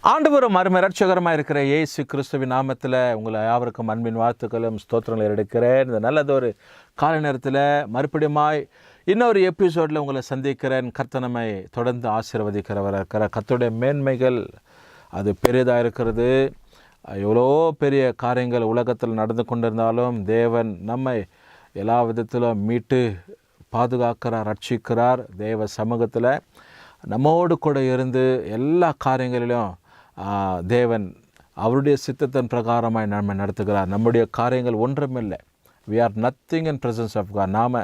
ஆண்டவரும் அருமை இரட்சகரமாக இருக்கிற இயேசு கிறிஸ்துவின் நாமத்தில் உங்களை யாவருக்கும் அன்பின் வாழ்த்துக்களும் ஸ்தோத்திரங்களை எடுக்கிறேன். இந்த நல்லதொரு காலை நேரத்தில் மறுபடியுமாய் இன்னொரு எபிசோடில் உங்களை சந்திக்கிறேன். கர்த்தர் நம்மை தொடர்ந்து ஆசீர்வதிக்கிறவர் இருக்கிற கர்த்தருடைய மேன்மைகள் அது பெரியதாக இருக்கிறது. எவ்வளோ பெரிய காரியங்கள் உலகத்தில் நடந்து கொண்டிருந்தாலும் தேவன் நம்மை எல்லா விதத்திலும் மீட்டு பாதுகாக்கிறார், ரட்சிக்கிறார். தேவ சமூகத்தில் நம்மோடு கூட இருந்து எல்லா காரியங்களிலும் தேவன் அவருடைய சித்தத்தின் பிரகாரமாய் நம்மை நடத்துகிறார். நம்முடைய காரியங்கள் ஒன்றுமில்லை. we are nothing in presence of God. நாம்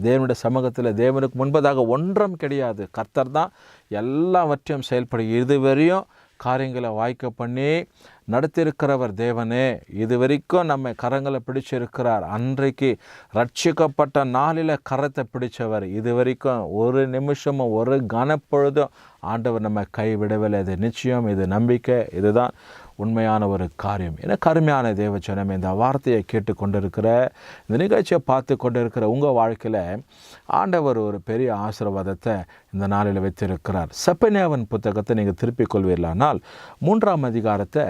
தேவனுடைய சமூகத்தில் தேவனுக்கு முன்பதாக ஒன்றும் கிடையாது. கர்த்தர் தான் எல்லாவற்றையும் செயல்படும். இதுவரையும் காரியங்களை வாய்க்க பண்ணி நடத்தியிருக்கிறவர் தேவனே. இது வரைக்கும் நம்ம கரங்களை பிடிச்சிருக்கிறார். அன்றைக்கு ரட்சிக்கப்பட்ட நாளில் கரத்தை பிடித்தவர். இது வரைக்கும் ஒரு நிமிஷமும் ஒரு கனப்பொழுதும் ஆண்டவர் நம்ம கைவிடவில்லை. இது நிச்சயம், இது நம்பிக்கை, இதுதான் உண்மையான ஒரு காரியம். எனக்கு அருமையான தேவச்சனம், இந்த வார்த்தையை கேட்டு கொண்டிருக்கிற, இந்த நிகழ்ச்சியை பார்த்து கொண்டிருக்கிற உங்கள் வாழ்க்கையில் ஆண்டவர் ஒரு பெரிய ஆசீர்வாதத்தை இந்த நாளில் வைத்திருக்கிறார். செப்பனியாவின் புத்தகத்தை நீங்கள் திருப்பிக் கொள்வீர்களானால் 3ஆம் அதிகாரத்தை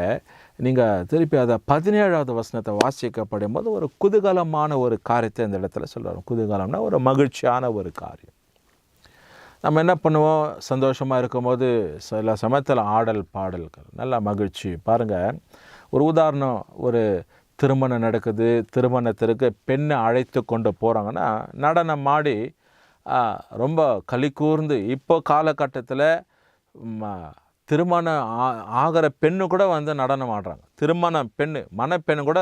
நீங்கள் திருப்பி அதை 17வது வசனத்தை வாசிக்கப்படும் போது ஒரு குதூகலமான ஒரு காரியத்தை இந்த இடத்துல சொல்லுவார். குதூகலம்னா ஒரு மகிழ்ச்சியான ஒரு காரியம். நம்ம என்ன பண்ணுவோம், சந்தோஷமாக இருக்கும்போது சில சமயத்தில் ஆடல் பாடல்கள், நல்ல மகிழ்ச்சி. பாருங்கள், ஒரு உதாரணம், ஒரு திருமணம் நடக்குது. திருமணத்திற்கு பெண்ணை அழைத்து கொண்டு போகிறாங்கன்னா நடனம் ஆடி ரொம்ப களி கூர்ந்து, இப்போ காலகட்டத்தில் திருமணம் ஆகிற பெண்ணு கூட வந்து நடனம் ஆடுறாங்க. திருமண பெண்ணு, மணப்பெண்ணு கூட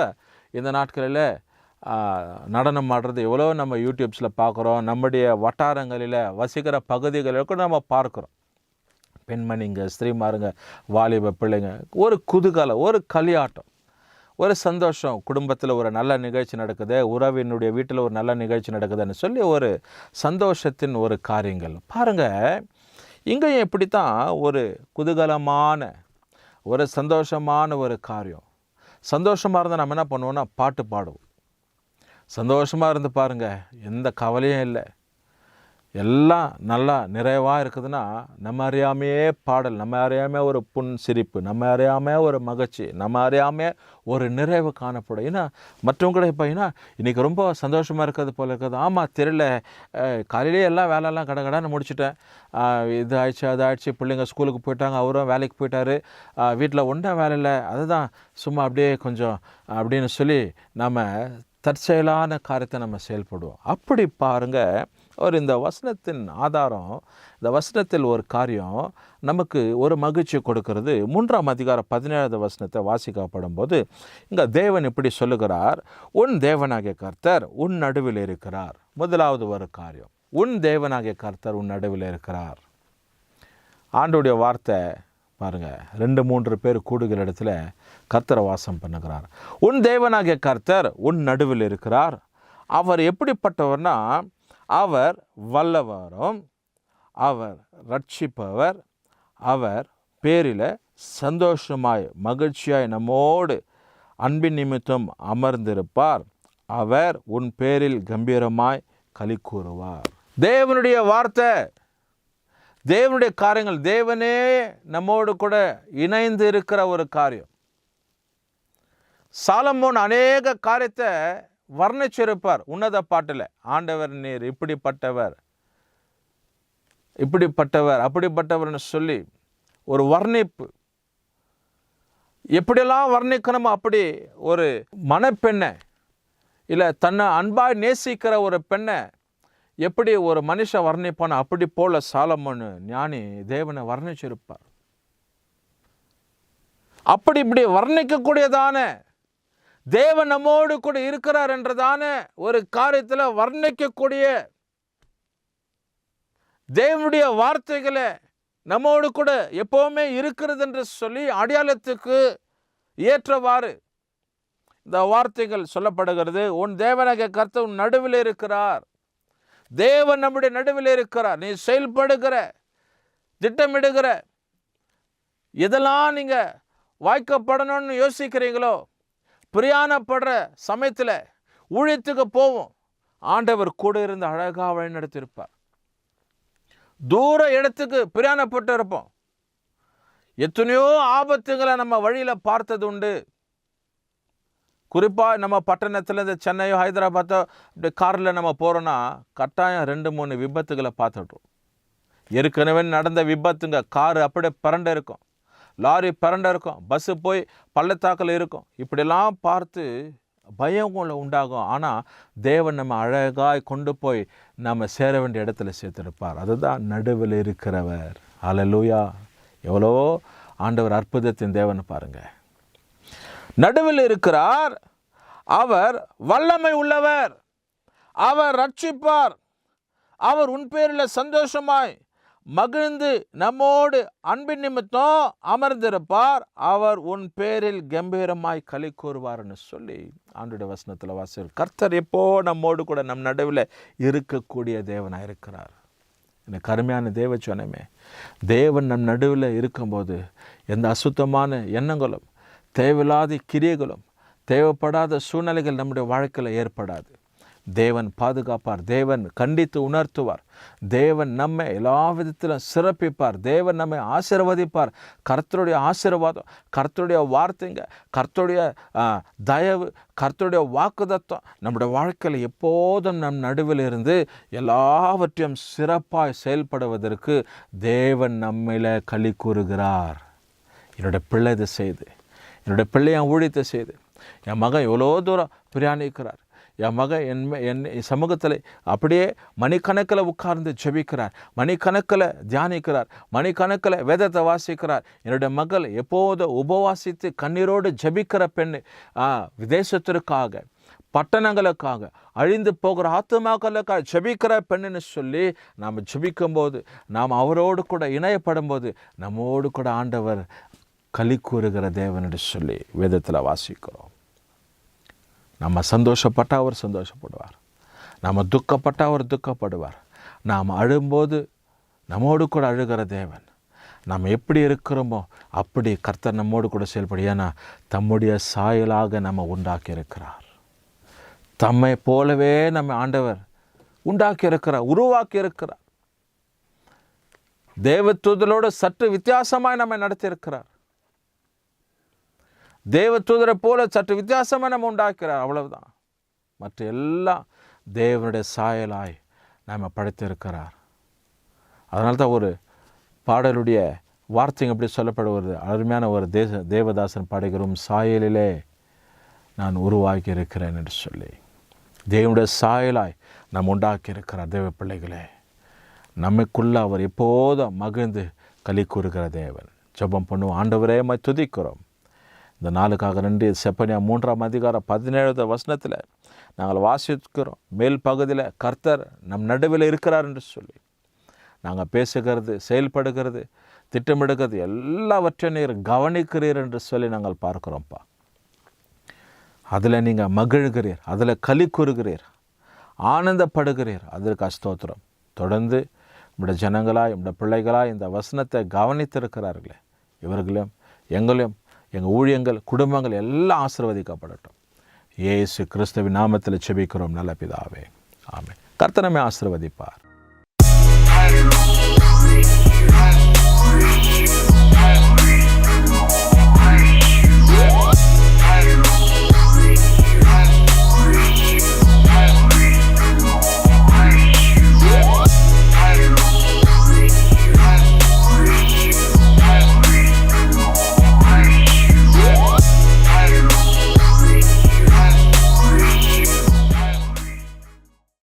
இந்த நாட்களில் நடனம் ஆடுறது எவ்வளோ நம்ம யூடியூப்ஸில் பார்க்குறோம். நம்முடைய வட்டாரங்களில் வசிக்கிற பகுதிகளில் கூட நம்ம பார்க்குறோம். பெண்மணிங்க, ஸ்திரீமாருங்க, வாலிப பிள்ளைங்க, ஒரு குதூகலம், ஒரு களியாட்டம், ஒரு சந்தோஷம். குடும்பத்தில் ஒரு நல்ல நிகழ்ச்சி நடக்குது, உறவினுடைய வீட்டில் ஒரு நல்ல நிகழ்ச்சி நடக்குதுன்னு சொல்லி ஒரு சந்தோஷத்தின் ஒரு காரியங்கள். பாருங்கள், இங்கேயும் இப்படித்தான் ஒரு குதூகலமான ஒரு சந்தோஷமான ஒரு காரியம். சந்தோஷமாக இருந்தால் நம்ம என்ன பண்ணுவோம்னா பாட்டு பாடுவோம். சந்தோஷமாக இருந்து பாருங்கள், எந்த கவலையும் இல்லை, எல்லாம் நல்லா நிறைவாக இருக்குதுன்னா நம்ம அறியாமையே பாடல், நம்ம அறியாமே ஒரு புன் சிரிப்பு, நம்ம அறியாமே ஒரு மகிழ்ச்சி, நம்ம அறியாமே ஒரு நிறைவு காணப்படும். ஏன்னா மற்றவங்க கூட இப்போ ஏன்னா இன்றைக்கி ரொம்ப சந்தோஷமாக இருக்கிறது போல் இருக்குது. ஆமாம், தெரியல, காலையிலே எல்லாம் வேலையெல்லாம் கடகடான்னு முடிச்சுட்டேன், இது ஆயிடுச்சு அது ஆயிடுச்சு, பிள்ளைங்க ஸ்கூலுக்கு போயிட்டாங்க, அவரும் வேலைக்கு போயிட்டார், வீட்டில் ஒன்றும் வேலை இல்லை, அதுதான் சும்மா அப்படியே கொஞ்சம் அப்படின்னு சொல்லி நம்ம தற்செயலான காரியத்தை நம்ம செயல்படுவோம். அப்படி பாருங்கள், ஒரு இந்த வசனத்தின் ஆதாரம், இந்த வசனத்தில் ஒரு காரியம் நமக்கு ஒரு மகிழ்ச்சி கொடுக்கிறது. 3ஆம் அதிகாரம் 17வது வசனத்தை வாசிக்கப்படும் போது இங்கே தேவன் இப்படி சொல்லுகிறார், உன் தேவனாகிய கர்த்தர் உன் நடுவில் இருக்கிறார். முதலாவது ஒரு காரியம், உன் தேவனாகிய கர்த்தர் உன் நடுவில் இருக்கிறார். ஆண்டோடைய வார்த்தை பாருங்கள், 2-3 பேர் கூடுகிற இடத்துல கர்த்தரை வாசம் பண்ணுகிறார். உன் தேவனாகிய கர்த்தர் உன் நடுவில் இருக்கிறார். அவர் எப்படிப்பட்டவர்னா, அவர் வல்லவரும், அவர் ரட்சிப்பவர், அவர் பேரில் சந்தோஷமாய் மகிழ்ச்சியாய் நம்மோடு அன்பின் நிமித்தம் அமர்ந்திருப்பார். அவர் உன் பேரில் கம்பீரமாய் களி கூறுவார். தேவனுடைய வார்த்தை, தேவனுடைய காரியங்கள், தேவனே நம்மோடு கூட இணைந்து இருக்கிற ஒரு காரியம். சாலமோன் அநேக காரியத்தை வர்ணிச்சிருப்பார் உன்னத பாட்டில். ஆண்டவர் நீர் இப்படிப்பட்டவர், இப்படிப்பட்டவர், அப்படிப்பட்டவர்னு சொல்லி ஒரு வர்ணிப்பு. எப்படியெல்லாம் வர்ணிக்கணுமோ அப்படி ஒரு மணப்பெண்ணை, இல்லை தன்னை அன்பாய் நேசிக்கிற ஒரு பெண்ணை எப்படி ஒரு மனுஷன் வர்ணிப்பானோ அப்படி போல சாலமோன் ஞானி தேவனை வர்ணிச்சிருப்பார். அப்படி இப்படி வர்ணிக்கக்கூடியதான தேவன் நம்மோடு கூட இருக்கிறார் என்றதான ஒரு காரியத்தில் வர்ணிக்கக்கூடிய தேவனுடைய வார்த்தைகளை நம்மோடு கூட எப்பவுமே இருக்கிறது என்று சொல்லி அடையாளத்துக்கு ஏற்றவாறு இந்த வார்த்தைகள் சொல்லப்படுகிறது. உன் தேவனாகிய கர்த்தர் உன் நடுவில் இருக்கிறார். தேவன் நம்முடைய நடுவில் இருக்கிறார். நீ செயல்படுகிற, திட்டமிடுகிற, இதெல்லாம் நீங்கள் வாய்க்கப்படணும்னு யோசிக்கிறீங்களோ, பிரயாணப்படுற சமயத்தில் ஊழியத்துக்கு போவோம், ஆண்டவர் கூட இருந்து அழகாக வழி நடத்தியிருப்பார். தூர இடத்துக்கு பிரயாணப்பட்டு இருப்போம், எத்தனையோ ஆபத்துங்களை நம்ம வழியில் பார்த்தது உண்டு. குறிப்பாக நம்ம பட்டணத்துலேருந்து சென்னையோ ஹைதராபாத்தோ இப்படி காரில் நம்ம போகிறோன்னா கட்டாயம் 2-3 விபத்துகளை பார்த்துட்றோம். ஏற்கனவே நடந்த விபத்துங்க. காரு அப்படியே பரண்ட இருக்கும், லாரி பரண்ட இருக்கும், பஸ்ஸு போய் பள்ளத்தாக்கில் இருக்கும். இப்படிலாம் பார்த்து பயம் உண்டாகும். ஆனால் தேவன் நம்ம அழகாய் கொண்டு போய் நம்ம சேர வேண்டிய இடத்துல சேர்த்திருப்பார். அதுதான் நடுவில் இருக்கிறவர். ஹல்லேலூயா! எவ்வளோ ஆண்டவர் அற்புதத்தின் தேவன் பாருங்க. நடுவில் இருக்கிறார். அவர் வல்லமை உள்ளவர். அவர் ரட்சிப்பார். அவர் உன் பேரில் சந்தோஷமாய் மகிழ்ந்து நம்மோடு அன்பின் நிமித்தம் அமர்ந்திருப்பார். அவர் உன் பேரில் கம்பீரமாய் களி கூறுவார்னு சொல்லி ஆண்டோட வசனத்தில் வாசி. கர்த்தர் எப்போ நம்மோடு கூட நம் நடுவில் இருக்கக்கூடிய தேவனாக இருக்கிறார். எனக்கு அருமையான தேவ சொன்னமே, தேவன் நம் நடுவில் இருக்கும்போது எந்த அசுத்தமான எண்ணங்களும் தேவையில்லாத கிரியைகளும் தேவைப்படாத சூழ்நிலைகள் நம்முடைய வாழ்க்கையில் ஏற்படாது. தேவன் பாதுகாப்பார். தேவன் கண்டித்து உணர்த்துவார். தேவன் நம்மை எல்லா விதத்திலும் சிறப்பிப்பார். தேவன் நம்மை ஆசீர்வதிப்பார். கர்த்தருடைய ஆசீர்வாதம், கர்த்தருடைய வார்த்தைங்க, கர்த்தருடைய தயவு, கர்த்தருடைய வாக்குத்தத்தம் நம்முடைய வாழ்க்கையில் எப்போதும் நம் நடுவில் இருந்து எல்லாவற்றையும் சிறப்பாய் செயல்படுவதற்கு தேவன் நம்மில் களி கூறுகிறார். என்னுடைய பிள்ளை இதை செய்து, என்னுடைய பிள்ளை என் ஊழியத்தை செய்து, என் மகன் எவ்வளோ தூரம் பிரயாணிக்கிறார், என் மகன் என் சமூகத்தில் அப்படியே மணிக்கணக்கில் உட்கார்ந்து ஜெபிக்கிறார், மணிக்கணக்கில் தியானிக்கிறார், மணிக்கணக்கில் வேதத்தை வாசிக்கிறார். என்னுடைய மகள் எப்போது உபவாசித்து கண்ணீரோடு ஜெபிக்கிற பெண், விதேசத்திற்காக, பட்டணங்களுக்காக, அழிந்து போகிற ஆத்துமாக்களுக்காக ஜெபிக்கிற பெண்ணுன்னு சொல்லி நாம் ஜெபிக்கும்போது, நாம் அவரோடு கூட இணையப்படும் போது நம்மோடு கூட ஆண்டவர் களி கூறுகிற தேவன் என்று சொல்லி வேதத்தில் வாசிக்கிறோம். நம்ம சந்தோஷப்பட்டால் அவர் சந்தோஷப்படுவார், நம்ம துக்கப்பட்டால் அவர் துக்கப்படுவார். நாம் அழும்போது நம்மோடு கூட அழுகிற தேவன். நாம் எப்படி இருக்கிறோமோ அப்படி கர்த்தர் நம்மோடு கூட செயல்படும். ஏன்னா தம்முடைய சாயலாக நம்ம உண்டாக்கி இருக்கிறார். தம்மை போலவே நம்ம ஆண்டவர் உண்டாக்கி இருக்கிறார், உருவாக்கி இருக்கிறார். தேவதூதரோடு சற்று வித்தியாசமாய் நம்மை நடத்தியிருக்கிறார். தேவதூதரை போல சற்று வித்தியாசமாக நம்ம உண்டாக்கிறார். அவ்வளவுதான். மற்ற எல்லாம் தேவனுடைய சாயலாய் நம்ம படைத்திருக்கிறார். அதனால தான் ஒரு பாடலுடைய வார்த்தைங்க எப்படி சொல்லப்படுவது, அருமையான ஒரு தேவதாசன் பாடுகிறோம், சாயலிலே நான் உருவாக்கி இருக்கிறேன் என்று சொல்லி. தேவனுடைய சாயலாய் நாம் உண்டாக்கி இருக்கிறார். தேவ பிள்ளைகளே, நமக்குள்ள அவர் எப்போதும் மகிழ்ந்து களி கூறுகிற தேவன். ஜெபம் பண்ணுவோம். ஆண்டவரே உம்மை துதிக்கிறோம். இந்த நாளுக்காக நன்றி. செப்பனியா 3:17 நாங்கள் வாசிக்கிறோம். மேல் பகுதியில் கர்த்தர் நம் நடுவில் இருக்கிறார் என்று சொல்லி நாங்கள் பேசுகிறது, செயல்படுகிறது, திட்டமிடுகிறது எல்லாவற்றையும் நீர் கவனிக்கிறீர் என்று சொல்லி நாங்கள் பார்க்குறோம்ப்பா. அதில் நீங்கள் மகிழ்கிறீர், அதில் களி கூறுகிறீர், ஆனந்தப்படுகிறீர். அதற்கு ஸ்தோத்திரம். தொடர்ந்து நம்முடைய ஜனங்களாய், நம்முடைய பிள்ளைகளாய் இந்த வசனத்தை கவனித்திருக்கிறார்களே, இவர்களையும் எங்களையும், எங்கள் ஊழியங்கள், குடும்பங்கள் எல்லாம் ஆசீர்வதிக்கப்படட்டும். இயேசு கிறிஸ்துவின் நாமத்தில் ஜெபிக்கிறோம் நல்ல பிதாவே, ஆமென். கர்த்தர் நம்மை ஆசீர்வதிப்பார்.